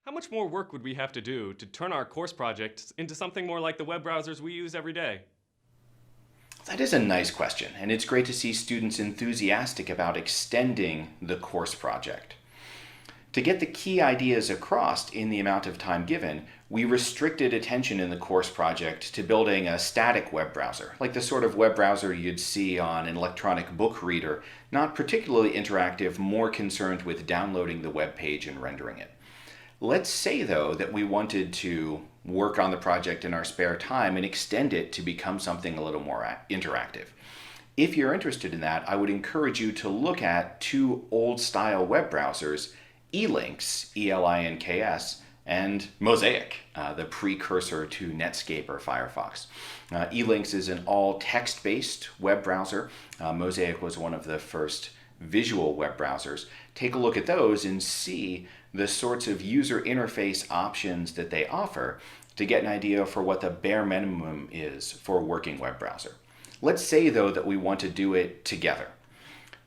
How much more work would we have to do to turn our course projects into something more like the web browsers we use every day? That is a nice question, and it's great to see students enthusiastic about extending the course project. To get the key ideas across in the amount of time given, we restricted attention in the course project to building a static web browser, like the sort of web browser you'd see on an electronic book reader, not particularly interactive, more concerned with downloading the web page and rendering it. Let's say, though, that we wanted to work on the project in our spare time and extend it to become something a little more interactive. If you're interested in that, I would encourage you to look at two old-style web browsers, Elinks, E-L-I-N-K-S, and Mosaic, the precursor to Netscape or Firefox. Elinks is an all text-based web browser. Mosaic was one of the first visual web browsers. Take a look at those and see the sorts of user interface options that they offer to get an idea for what the bare minimum is for a working web browser. Let's say, though, that we want to do it together.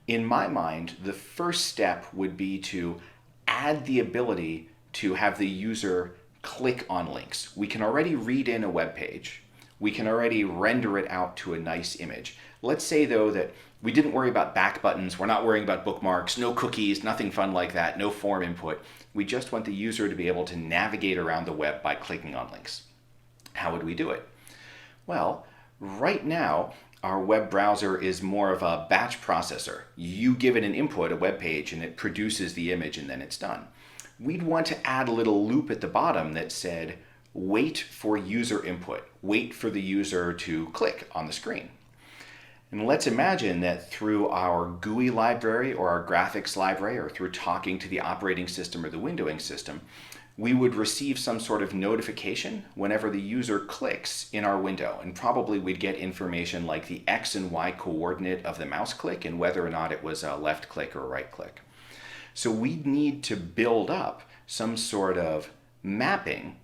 In my mind, the first step would be to add the ability to have the user click on links. We can already read in a web page. We can already render it out to a nice image. Let's say, though, that we didn't worry about back buttons, we're not worrying about bookmarks, no cookies, nothing fun like that, no form input. We just want the user to be able to navigate around the web by clicking on links. How would we do it? Well, right now, our web browser is more of a batch processor. You give it an input, a web page, and it produces the image and then it's done. We'd want to add a little loop at the bottom that said, wait for user input, wait for the user to click on the screen. And let's imagine that through our GUI library or our graphics library or through talking to the operating system or the windowing system, we would receive some sort of notification whenever the user clicks in our window. And probably we'd get information like the X and Y coordinate of the mouse click and whether or not it was a left click or a right click. So we'd need to build up some sort of mapping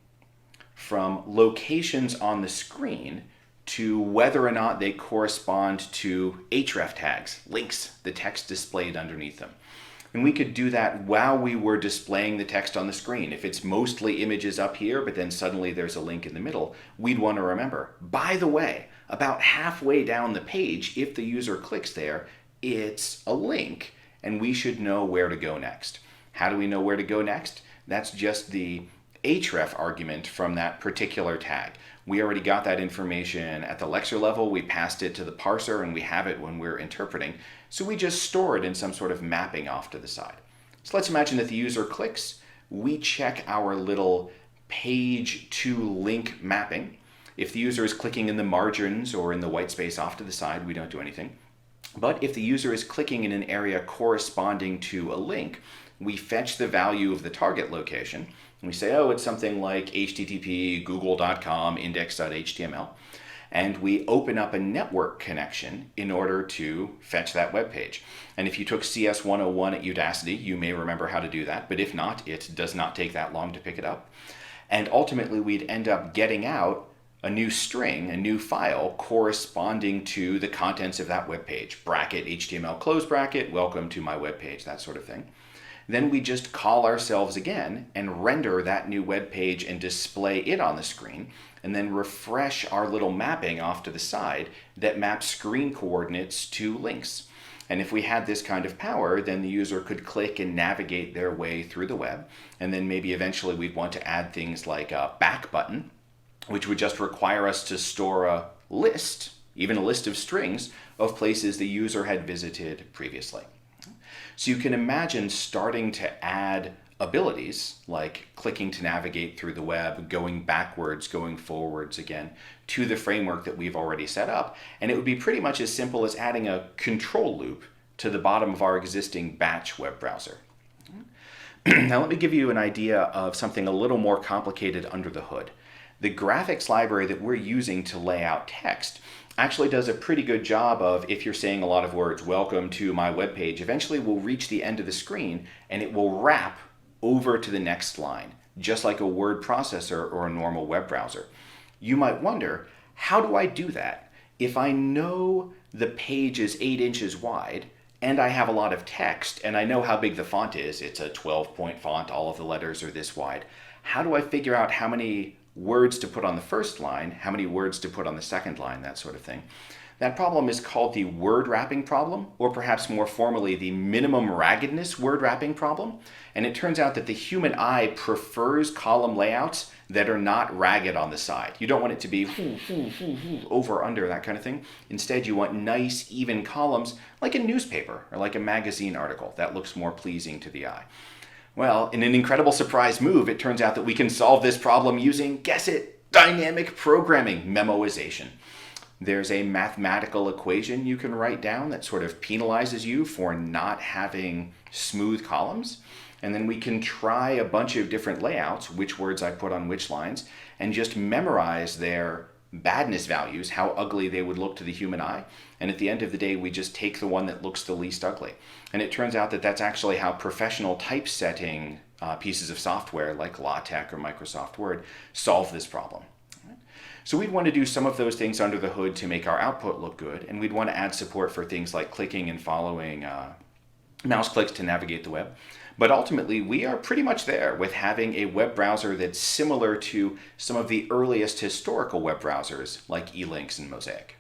from locations on the screen to whether or not they correspond to href tags, links, the text displayed underneath them. And we could do that while we were displaying the text on the screen. If it's mostly images up here, but then suddenly there's a link in the middle, we'd want to remember, by the way, about halfway down the page, if the user clicks there, it's a link, and we should know where to go next. How do we know where to go next? That's just the href argument from that particular tag. We already got that information at the lecture level, we passed it to the parser, and we have it when we're interpreting. So we just store it in some sort of mapping off to the side. So let's imagine that the user clicks, we check our little page to link mapping. If the user is clicking in the margins or in the white space off to the side, we don't do anything. But if the user is clicking in an area corresponding to a link, we fetch the value of the target location, and we say, oh, it's something like http google.com index.html. And we open up a network connection in order to fetch that web page. And if you took CS 101 at Udacity, you may remember how to do that, but if not, it does not take that long to pick it up. And ultimately, we'd end up getting out a new string, a new file corresponding to the contents of that web page. Bracket, HTML close bracket, welcome to my web page, that sort of thing. Then we just call ourselves again and render that new web page and display it on the screen, and then refresh our little mapping off to the side that maps screen coordinates to links. And if we had this kind of power, then the user could click and navigate their way through the web. And then maybe eventually we'd want to add things like a back button, which would just require us to store a list, even a list of strings, of places the user had visited previously. So you can imagine starting to add abilities like clicking to navigate through the web, going backwards, going forwards again, to the framework that we've already set up. And it would be pretty much as simple as adding a control loop to the bottom of our existing batch web browser. Now let me give you an idea of something a little more complicated under the hood. The graphics library that we're using to lay out text actually does a pretty good job of, if you're saying a lot of words, welcome to my web page, eventually we'll reach the end of the screen and it will wrap over to the next line, just like a word processor or a normal web browser. You might wonder, how do I do that? If I know the page is 8 inches wide and I have a lot of text, and I know how big the font is. It's a 12-point font, all of the letters are this wide. How do I figure out how many words to put on the first line, how many words to put on the second line, that sort of thing? That problem is called the word wrapping problem, or perhaps more formally, the minimum raggedness word wrapping problem. And it turns out that the human eye prefers column layouts that are not ragged on the side. You don't want it to be over, under, that kind of thing. Instead, you want nice, even columns like a newspaper or like a magazine article. That looks more pleasing to the eye. Well, in an incredible surprise move, it turns out that we can solve this problem using, guess it, dynamic programming, memoization. There's a mathematical equation you can write down that sort of penalizes you for not having smooth columns. And then we can try a bunch of different layouts, which words I put on which lines, and just memorize their badness values, how ugly they would look to the human eye. And at the end of the day, we just take the one that looks the least ugly. And it turns out that that's actually how professional typesetting pieces of software like LaTeX or Microsoft Word solve this problem. So we'd want to do some of those things under the hood to make our output look good, and we'd want to add support for things like clicking and following mouse clicks to navigate the web. But ultimately, we are pretty much there with having a web browser that's similar to some of the earliest historical web browsers like eLinks and Mosaic.